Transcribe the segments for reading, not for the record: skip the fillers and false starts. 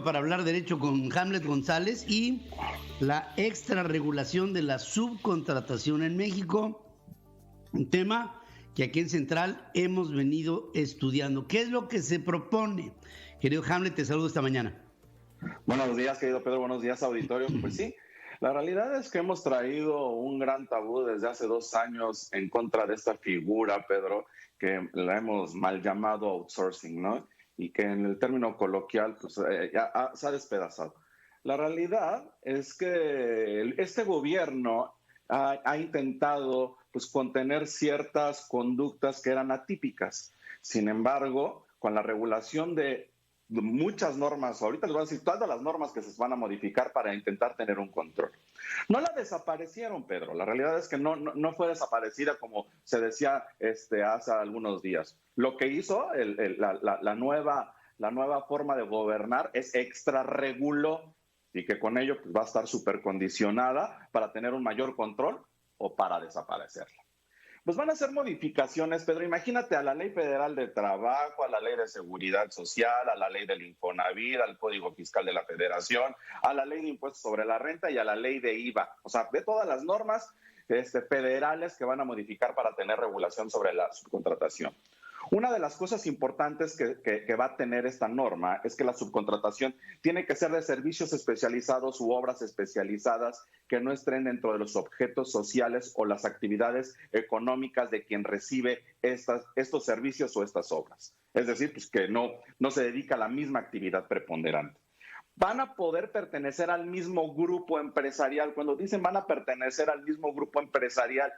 Para hablar derecho con Hamlet González y la extrarregulación de la subcontratación en México, un tema que aquí en Central hemos venido estudiando. ¿Qué es lo que se propone? Querido Hamlet, te saludo esta mañana. Buenos días, querido Pedro, buenos días, auditorio. Pues sí, la realidad es que hemos traído un gran tabú desde hace 2 años en contra de esta figura, Pedro, que la hemos mal llamado outsourcing, ¿no? Y que en el término coloquial pues, ya se ha despedazado. La realidad es que este gobierno ha intentado pues, contener ciertas conductas que eran atípicas. Sin embargo, con la regulación de muchas normas, ahorita les voy a decir todas las normas que se van a modificar para intentar tener un control. No la desaparecieron, Pedro. La realidad es que no fue desaparecida como se decía hace algunos días. Lo que hizo la nueva forma de gobernar es extrarreguló y que con ello pues, va a estar súper condicionada para tener un mayor control o para desaparecerla. Pues van a hacer modificaciones, Pedro. Imagínate a la Ley Federal de Trabajo, a la Ley de Seguridad Social, a la Ley del Infonavit, al Código Fiscal de la Federación, a la Ley de Impuestos sobre la Renta y a la Ley de IVA. O sea, ve todas las normas federales que van a modificar para tener regulación sobre la subcontratación. Una de las cosas importantes que va a tener esta norma es que la subcontratación tiene que ser de servicios especializados u obras especializadas que no estén dentro de los objetos sociales o las actividades económicas de quien recibe estos servicios o estas obras. Es decir, pues que no se dedica a la misma actividad preponderante. Van a poder pertenecer al mismo grupo empresarial. Cuando dicen van a pertenecer al mismo grupo empresarial,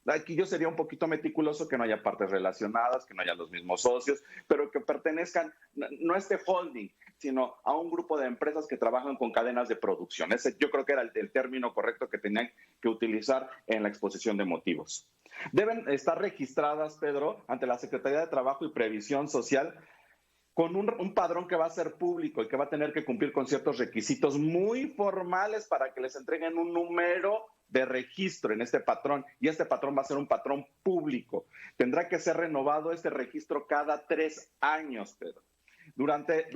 aquí yo sería un poquito meticuloso que no haya partes relacionadas, que no haya los mismos socios, pero que pertenezcan no a este holding, sino a un grupo de empresas que trabajan con cadenas de producción. Ese yo creo que era el término correcto que tenían que utilizar en la exposición de motivos. Deben estar registradas, Pedro, ante la Secretaría de Trabajo y Previsión Social con un padrón que va a ser público y que va a tener que cumplir con ciertos requisitos muy formales para que les entreguen un número de registro en este patrón, y este patrón va a ser un patrón público. Tendrá que ser renovado este registro cada 3 años, Pedro. Durante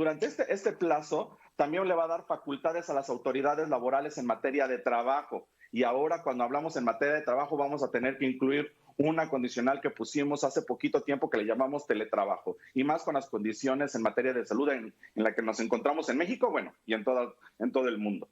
este plazo, también le va a dar facultades a las autoridades laborales en materia de trabajo. Y ahora, cuando hablamos en materia de trabajo, vamos a tener que incluir una condicional que pusimos hace poquito tiempo que le llamamos teletrabajo, y más con las condiciones en materia de salud en la que nos encontramos en México, bueno, y en todo el mundo.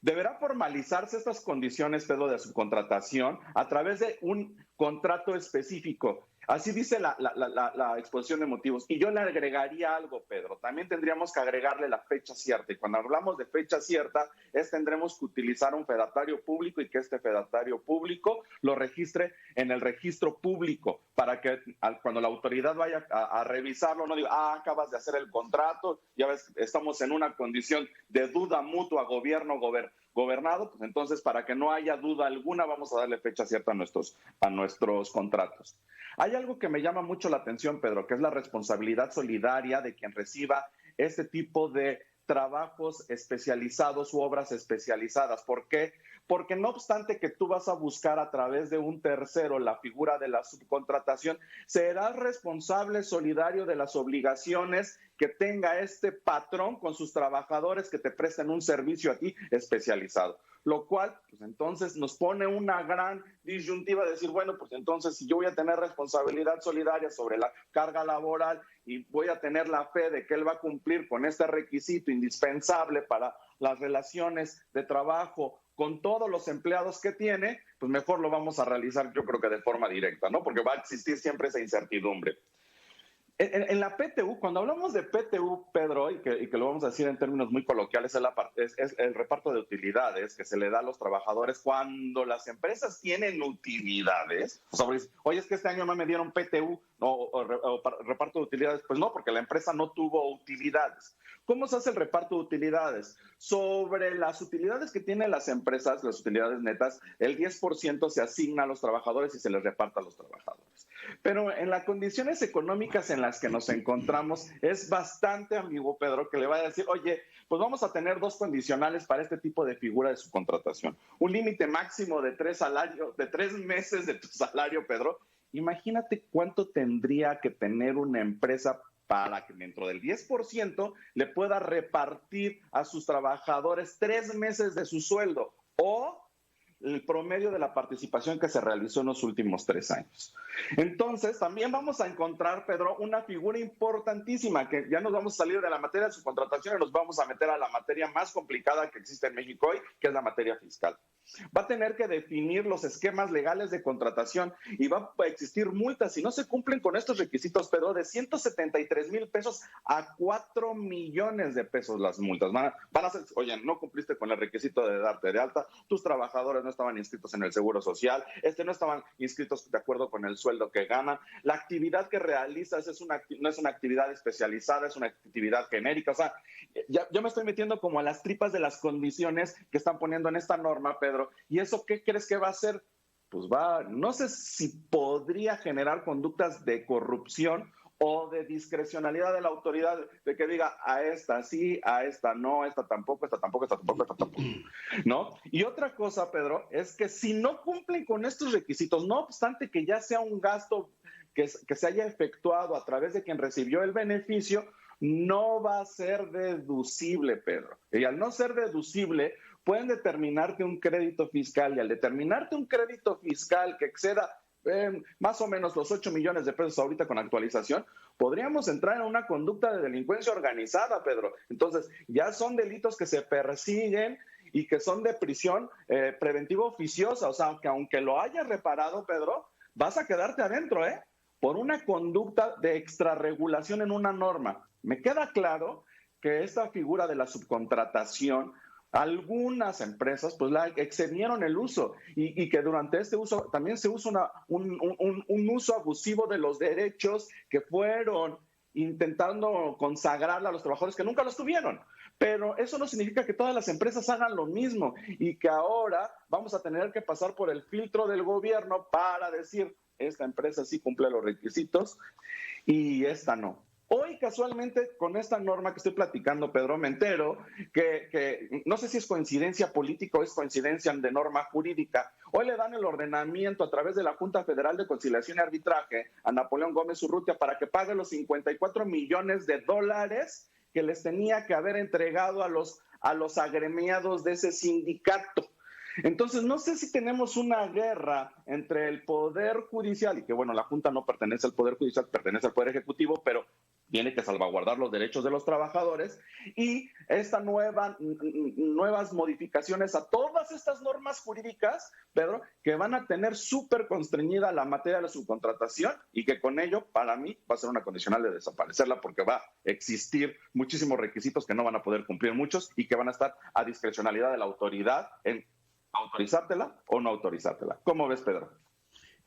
Deberá formalizarse estas condiciones, Pedro, de subcontratación a través de un contrato específico. Así dice la exposición de motivos. Y yo le agregaría algo, Pedro. También tendríamos que agregarle la fecha cierta. Y cuando hablamos de fecha cierta, tendremos que utilizar un fedatario público y que este fedatario público lo registre en el registro público para que cuando la autoridad vaya a revisarlo no diga, acabas de hacer el contrato, ya ves, estamos en una condición de duda mutua gobernado, pues entonces para que no haya duda alguna vamos a darle fecha cierta a nuestros contratos. Hay algo que me llama mucho la atención, Pedro, que es la responsabilidad solidaria de quien reciba este tipo de trabajos especializados u obras especializadas. ¿Por qué? Porque no obstante que tú vas a buscar a través de un tercero la figura de la subcontratación, serás responsable solidario de las obligaciones que tenga este patrón con sus trabajadores que te presten un servicio a ti especializado. Lo cual, pues entonces nos pone una gran disyuntiva de decir, bueno, pues entonces si yo voy a tener responsabilidad solidaria sobre la carga laboral y voy a tener la fe de que él va a cumplir con este requisito indispensable para las relaciones de trabajo con todos los empleados que tiene, pues mejor lo vamos a realizar yo creo que de forma directa, ¿no? Porque va a existir siempre esa incertidumbre. En la PTU, cuando hablamos de PTU, Pedro, y que lo vamos a decir en términos muy coloquiales, es el reparto de utilidades que se le da a los trabajadores cuando las empresas tienen utilidades. O sea, oye, es que este año no me dieron PTU o reparto de utilidades. Pues no, porque la empresa no tuvo utilidades. ¿Cómo se hace el reparto de utilidades? Sobre las utilidades que tienen las empresas, las utilidades netas, el 10% se asigna a los trabajadores y se les reparta a los trabajadores. Pero en las condiciones económicas en las que nos encontramos, es bastante ambiguo, Pedro, que le vaya a decir, oye, pues vamos a tener 2 condicionales para este tipo de figura de subcontratación. Un límite máximo de 3 meses de tu salario, Pedro. Imagínate cuánto tendría que tener una empresa para que dentro del 10% le pueda repartir a sus trabajadores 3 meses de su sueldo o el promedio de la participación que se realizó en los últimos 3 años. Entonces, también vamos a encontrar, Pedro, una figura importantísima, que ya nos vamos a salir de la materia de subcontratación y nos vamos a meter a la materia más complicada que existe en México hoy, que es la materia fiscal. Va a tener que definir los esquemas legales de contratación y va a existir multas si no se cumplen con estos requisitos, Pedro, de 173,000 pesos a 4 millones de pesos las multas. Van a ser, oye, no cumpliste con el requisito de darte de alta, tus trabajadores no estaban inscritos en el Seguro Social, no estaban inscritos de acuerdo con el sueldo que ganan, la actividad que realizas no es una actividad especializada, es una actividad genérica. O sea, yo me estoy metiendo como a las tripas de las condiciones que están poniendo en esta norma, Pedro, ¿y eso qué crees que va a hacer? Pues no sé si podría generar conductas de corrupción o de discrecionalidad de la autoridad, de que diga a esta sí, a esta no, esta tampoco, esta tampoco, esta tampoco, esta tampoco, ¿no? Y otra cosa, Pedro, es que si no cumplen con estos requisitos, no obstante que ya sea un gasto que se haya efectuado a través de quien recibió el beneficio, no va a ser deducible, Pedro. Y al no ser deducible, pueden determinarte un crédito fiscal, y al determinarte un crédito fiscal que exceda más o menos los 8 millones de pesos ahorita con actualización, podríamos entrar en una conducta de delincuencia organizada, Pedro. Entonces, ya son delitos que se persiguen y que son de prisión preventiva oficiosa. O sea, que aunque lo hayas reparado, Pedro, vas a quedarte adentro, por una conducta de extrarregulación en una norma. Me queda claro que esta figura de la subcontratación, algunas empresas pues la excedieron el uso y que durante este uso también se usa un uso abusivo de los derechos que fueron intentando consagrarle a los trabajadores que nunca los tuvieron. Pero eso no significa que todas las empresas hagan lo mismo y que ahora vamos a tener que pasar por el filtro del gobierno para decir, esta empresa sí cumple los requisitos y esta no. Hoy, casualmente, con esta norma que estoy platicando, Pedro, me entero que no sé si es coincidencia política o es coincidencia de norma jurídica. Hoy le dan el ordenamiento a través de la Junta Federal de Conciliación y Arbitraje a Napoleón Gómez Urrutia para que pague los $54 millones que les tenía que haber entregado a los agremiados de ese sindicato. Entonces, no sé si tenemos una guerra entre el Poder Judicial, y que bueno, la Junta no pertenece al Poder Judicial, pertenece al Poder Ejecutivo, pero tiene que salvaguardar los derechos de los trabajadores, y estas nuevas modificaciones a todas estas normas jurídicas, Pedro, que van a tener súper constreñida la materia de la subcontratación y que con ello, para mí, va a ser una condicional de desaparecerla porque va a existir muchísimos requisitos que no van a poder cumplir muchos y que van a estar a discrecionalidad de la autoridad en autorizártela o no autorizártela. ¿Cómo ves, Pedro?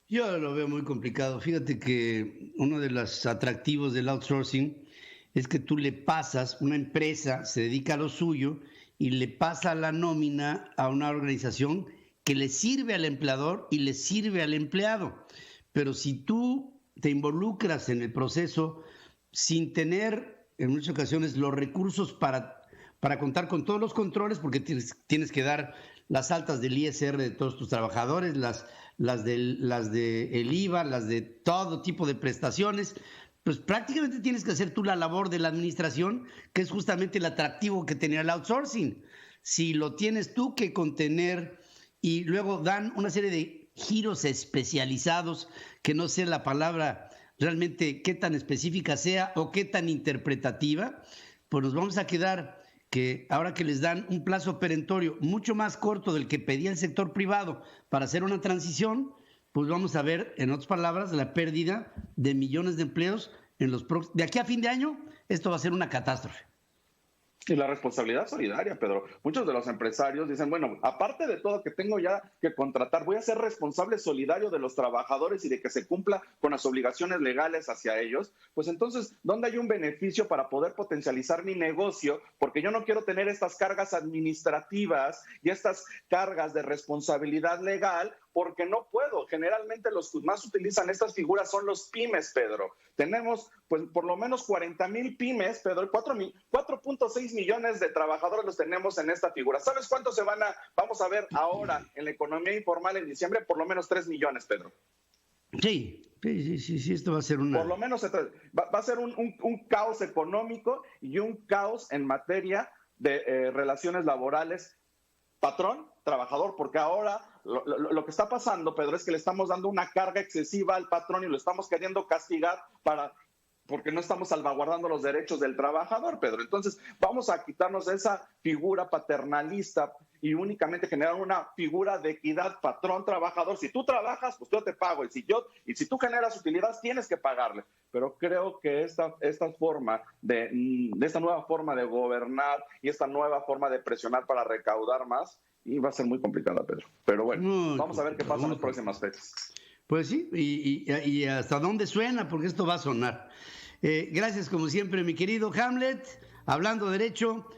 Yo lo veo muy complicado. Fíjate que uno de los atractivos del outsourcing es que tú le pasas, una empresa se dedica a lo suyo y le pasa la nómina a una organización que le sirve al empleador y le sirve al empleado. Pero si tú te involucras en el proceso sin tener en muchas ocasiones los recursos para contar con todos los controles, porque tienes que dar las altas del ISR de todos tus trabajadores, las del IVA, las de todo tipo de prestaciones, pues prácticamente tienes que hacer tú la labor de la administración, que es justamente el atractivo que tenía el outsourcing. Si lo tienes tú que contener y luego dan una serie de giros especializados, que no sé la palabra realmente qué tan específica sea o qué tan interpretativa, pues nos vamos a quedar que ahora que les dan un plazo perentorio mucho más corto del que pedía el sector privado para hacer una transición, pues vamos a ver, en otras palabras, la pérdida de millones de empleos de aquí a fin de año. Esto va a ser una catástrofe. Y la responsabilidad solidaria, Pedro. Muchos de los empresarios dicen, bueno, aparte de todo que tengo ya que contratar, voy a ser responsable solidario de los trabajadores y de que se cumpla con las obligaciones legales hacia ellos. Pues entonces, ¿dónde hay un beneficio para poder potencializar mi negocio? Porque yo no quiero tener estas cargas administrativas y estas cargas de responsabilidad legal, porque no puedo. Generalmente los que más utilizan estas figuras son los pymes, Pedro. Tenemos pues por lo menos 40,000 pymes, Pedro, 4.6 millones de trabajadores los tenemos en esta figura. ¿Sabes cuántos vamos a ver ahora en la economía informal en diciembre? Por lo menos 3 millones, Pedro. Sí, esto va a ser una... Por lo menos va a ser un caos económico y un caos en materia de relaciones laborales patrón-trabajador, porque ahora lo que está pasando, Pedro, es que le estamos dando una carga excesiva al patrón y lo estamos queriendo castigar porque no estamos salvaguardando los derechos del trabajador, Pedro. Entonces, vamos a quitarnos esa figura paternalista y únicamente generar una figura de equidad patrón-trabajador. Si tú trabajas, pues yo te pago. Y si tú generas utilidades, tienes que pagarle. Pero creo que esta nueva forma de gobernar y esta nueva forma de presionar para recaudar más, y va a ser muy complicada, Pedro. Pero bueno, vamos a ver qué pasa en las próximas fechas. Pues sí, y hasta dónde suena, porque esto va a sonar. Gracias como siempre, mi querido Hamlet, hablando derecho.